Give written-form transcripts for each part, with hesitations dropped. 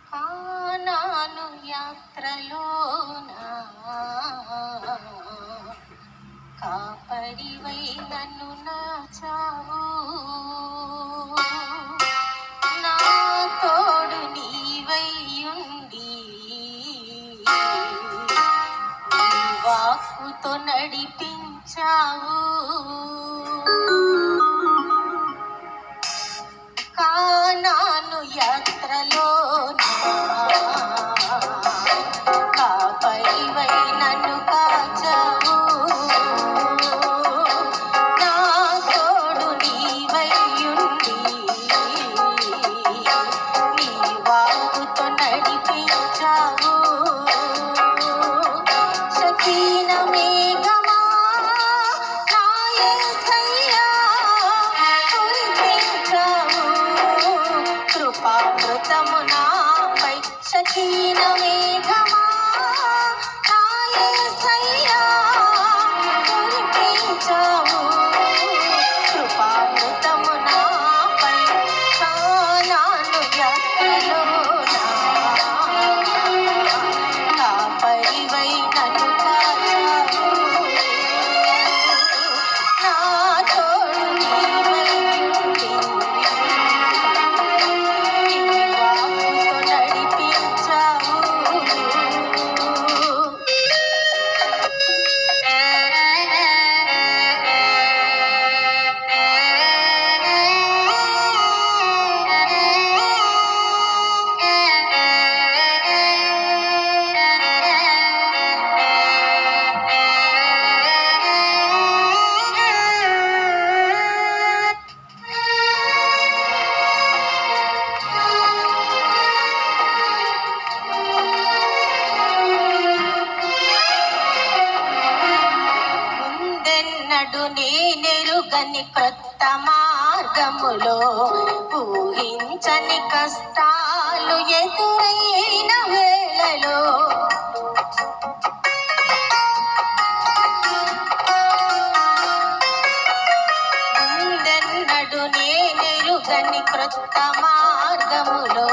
కానాను యాత్రలోన కాపరివై నన్ను నాచావు, నా తోడు నీవై ఉండి నీ వాక్కుతో నడిపించావు. కానాను యాత్రలోన కాపరివై నన్ను కాచావు, నా తోడు నీవై ఉండి నీ వాక్కుతో నడిపించావు. సకీన మేఘమా నా యేసయ్యా కురిపించావు, కృపామృతము నాపై. సకీన మేఘమా నా యేసయ్యా కురిపించావు, కృపామృతము నాపై. కానాను యాత్రలోన కాపరివై నన్ను కాచావు, నా తోడు నీవై ఉండి నీ వాక్కుతో నడిపించావు. ముందెన్నడు నేనెరుగని క్రొత్త మార్గములో ఊహించని కష్టాలు ఎదురైన వేళలో ముందెన్నడు నేనెరుగని క్రొత్త మార్గములో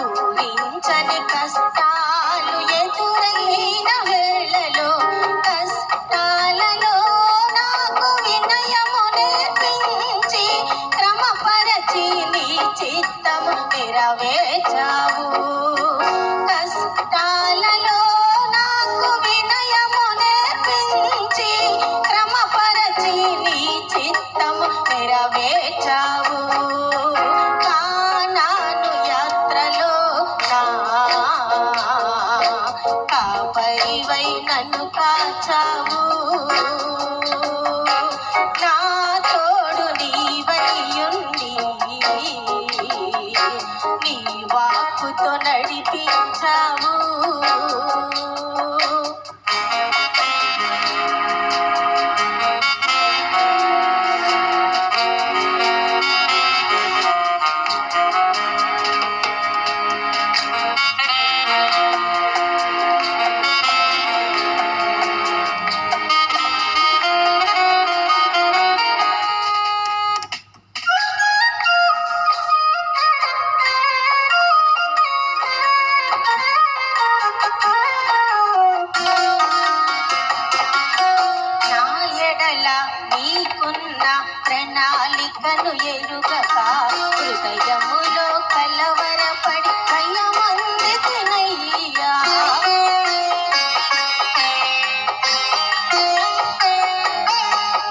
ఊహించని కష్టాలు ఎదురైన వేళలో కష్టాలలో నాకు వినయము నేర్పించి క్రమపరచి నీ చిత్తము నెరవేర్చావు. కష్టాలలో నాకు వినయము నేర్పించి క్రమపరచి నీ చిత్తము నెరవేర్చావు. కానాను యాత్రలో కాపరివై నన్ను కాచావు, నా తోడు నీవై ఉండి నీ వాక్కుతో నడిపించావు. నా ఎడల నీకున్న ప్రణాళికను ఎరుగక హృదయములో కలవరపడి భయమందితినయ్యా.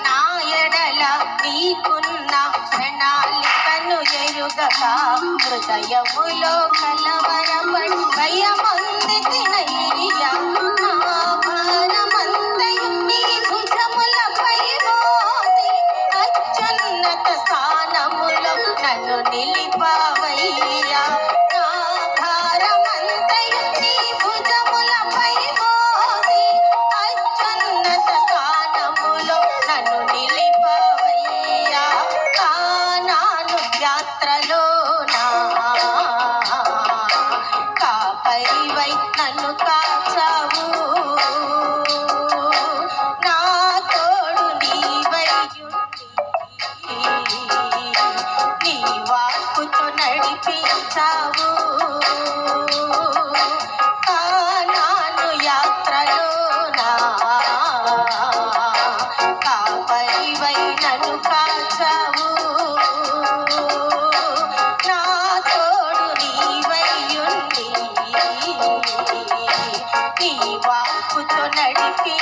నా ఎడల నీకున్న ప్రణాళికను ఎరుగక హృదయములో కలవరపడి భయమందితినయ్యా. నా భారమంతయు నీ భుజములపై మోసి అత్యున్నత స్థానములో నన్ను నిలిపావయ్యా. నా భారమంతయు నీ భుజములపై మోసి అత్యున్నత స్థానములో నన్ను నిలిపావయ్యా. కానాను యాత్రలోన కాపరివై నన్ను కాచావు,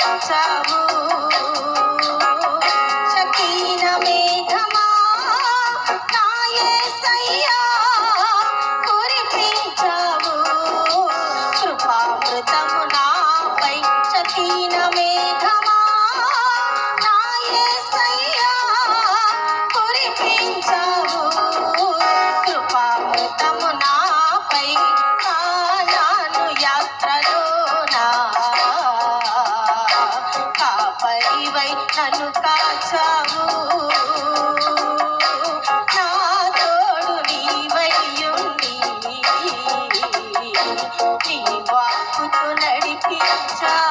కాచావు. శకీన మేఘమా నా యేసయ్యా కురిపించావు. కృపామృతము నాపై శకీన మేఘమా నా యేసయ్యా కురిపించావు. కృపామృతము నాపై కానాను యాత్రలోనా కాపరివై నన్ను కాచావు. నా తోడు నీవైయుండి నీ వాక్కుతో నడిపించావు.